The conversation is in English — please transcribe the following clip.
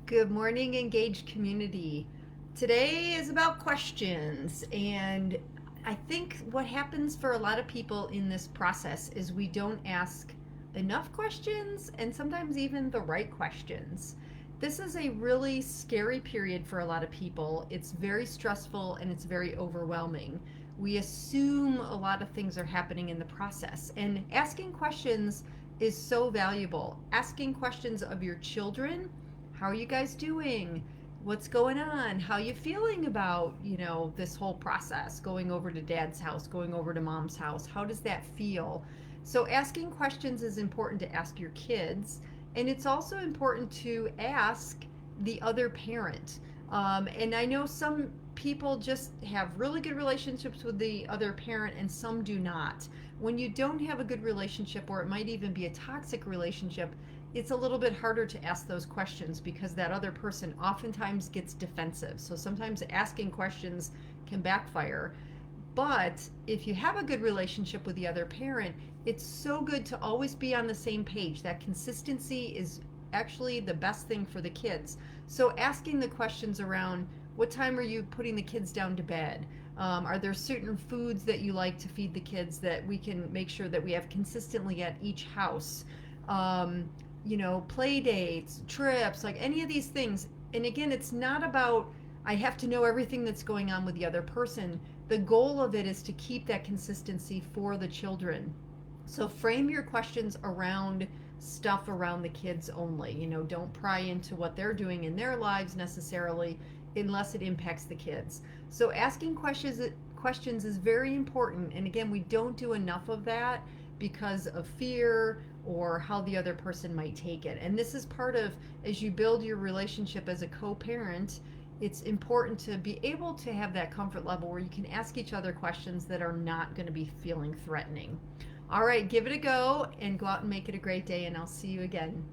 Good morning, engaged community. Today is about questions, and I think what happens for a lot of people in this process is we don't ask enough questions and sometimes even the right questions. This is a really scary period for a lot of people. It's very stressful and it's very overwhelming. We assume a lot of things are happening in the process, and asking questions is so valuable. Asking questions of your children, how are you guys doing? What's going on? How you feeling about, this whole process, going over to dad's house, going over to mom's house? How does that feel? So asking questions is important to ask your kids, and it's also important to ask the other parent. And I know some people just have really good relationships with the other parent and some do not. When you don't have a good relationship, or it might even be a toxic relationship, it's a little bit harder to ask those questions because that other person oftentimes gets defensive. So sometimes asking questions can backfire. But if you have a good relationship with the other parent, it's so good to always be on the same page. That consistency is actually the best thing for the kids. So asking the questions around, what time are you putting the kids down to bed? Are there certain foods that you like to feed the kids that we can make sure that we have consistently at each house? Um, Play dates, trips, like any of these things. And again, it's not about I have to know everything that's going on with the other person. The goal of it is to keep that consistency for the children. So frame your questions around stuff around the kids only. Don't pry into what they're doing in their lives necessarily unless it impacts the kids. So asking questions is very important. And again, we don't do enough of that because of fear or how the other person might take it. And this is part of, as you build your relationship as a co-parent, it's important to be able to have that comfort level where you can ask each other questions that are not going to be feeling threatening. All right, give it a go and go out and make it a great day, and I'll see you again.